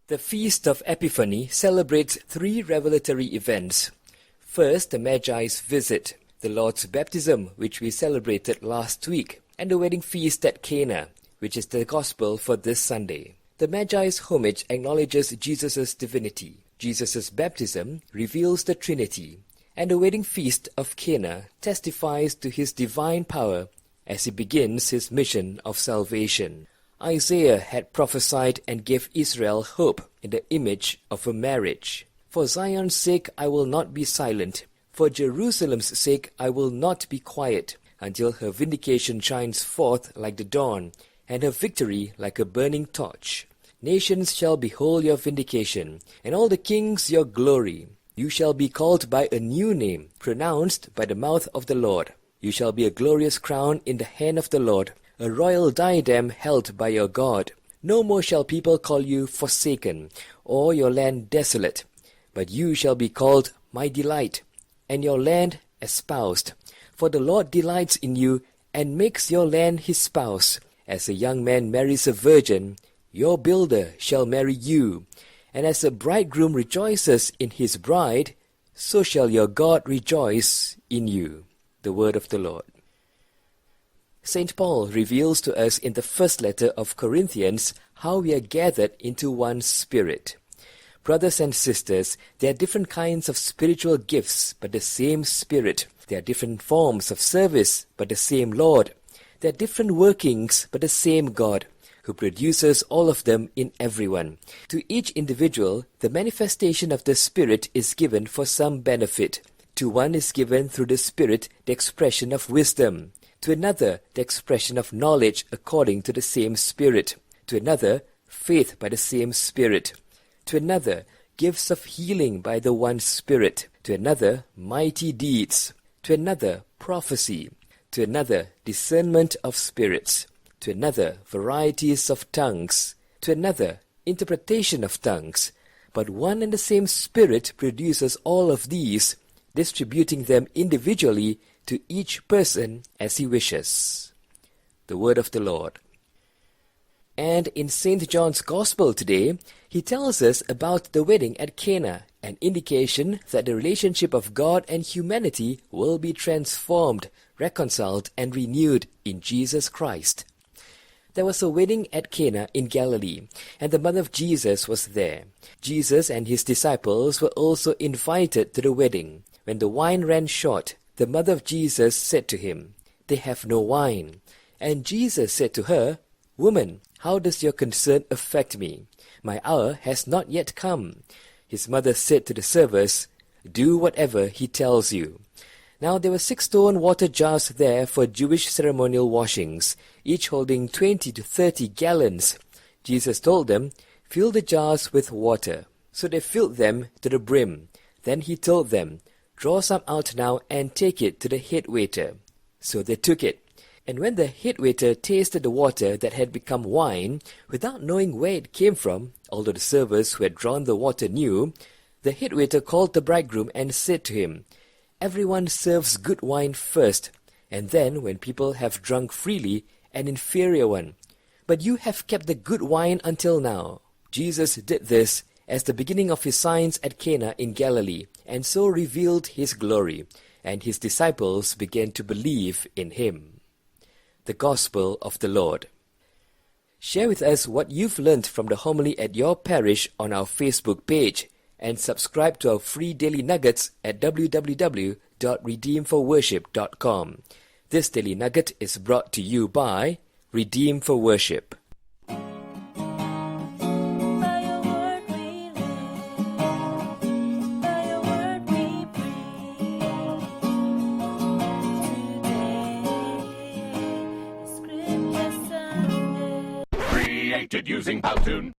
The Feast of Epiphany celebrates three revelatory events. First, the Magi's visit, the Lord's baptism, which we celebrated last week, and the wedding feast at Cana, which is the Gospel for this Sunday. The Magi's homage acknowledges Jesus' divinity. Jesus' baptism reveals the Trinity, and the wedding feast of Cana testifies to his divine power as he begins his mission of salvation. Isaiah had prophesied and gave Israel hope in the image of a marriage. For Zion's sake I will not be silent. For Jerusalem's sake I will not be quiet, until her vindication shines forth like the dawn, and her victory like a burning torch. Nations shall behold your vindication, and all the kings your glory. You shall be called by a new name, pronounced by the mouth of the Lord. You shall be a glorious crown in the hand of the Lord, a royal diadem held by your God. No more shall people call you forsaken, or your land desolate, but you shall be called my delight, and your land espoused. For the Lord delights in you, and makes your land his spouse. As a young man marries a virgin, your builder shall marry you. And as a bridegroom rejoices in his bride, so shall your God rejoice in you. The word of the Lord. St. Paul reveals to us in the first letter of Corinthians how we are gathered into one spirit. Brothers and sisters, there are different kinds of spiritual gifts, but the same Spirit. There are different forms of service, but the same Lord. There are different workings, but the same God, who produces all of them in everyone. To each individual, the manifestation of the Spirit is given for some benefit. To one is given through the Spirit the expression of wisdom. To another, the expression of knowledge according to the same Spirit. To another, faith by the same Spirit. To another, gifts of healing by the one Spirit. To another, mighty deeds. To another, prophecy. To another, discernment of spirits. To another, varieties of tongues. To another, interpretation of tongues. But one and the same Spirit produces all of these, distributing them individually to each person as he wishes. The word of the Lord. And in St. John's Gospel today, he tells us about the wedding at Cana, an indication that the relationship of God and humanity will be transformed, reconciled, and renewed in Jesus Christ. There was a wedding at Cana in Galilee, and the mother of Jesus was there. Jesus and his disciples were also invited to the wedding. When the wine ran short, the mother of Jesus said to him, "They have no wine." And Jesus said to her, "Woman, how does your concern affect me? My hour has not yet come." His mother said to the servers, "Do whatever he tells you." Now there were 6 stone water jars there for Jewish ceremonial washings, each holding 20 to 30 gallons. Jesus told them, "Fill the jars with water." So they filled them to the brim. Then he told them, "Draw some out now and take it to the head waiter." So they took it. And when the head waiter tasted the water that had become wine, without knowing where it came from, although the servers who had drawn the water knew, the head waiter called the bridegroom and said to him, "Everyone serves good wine first, and then, when people have drunk freely, an inferior one. But you have kept the good wine until now." Jesus did this as the beginning of his signs at Cana in Galilee, and so revealed his glory, and his disciples began to believe in him. The Gospel of the Lord. Share with us what you've learned from the homily at your parish on our Facebook page, and subscribe to our free daily nuggets at www.redeemforworship.com. This daily nugget is brought to you by Redeem for Worship. Using Powtoon.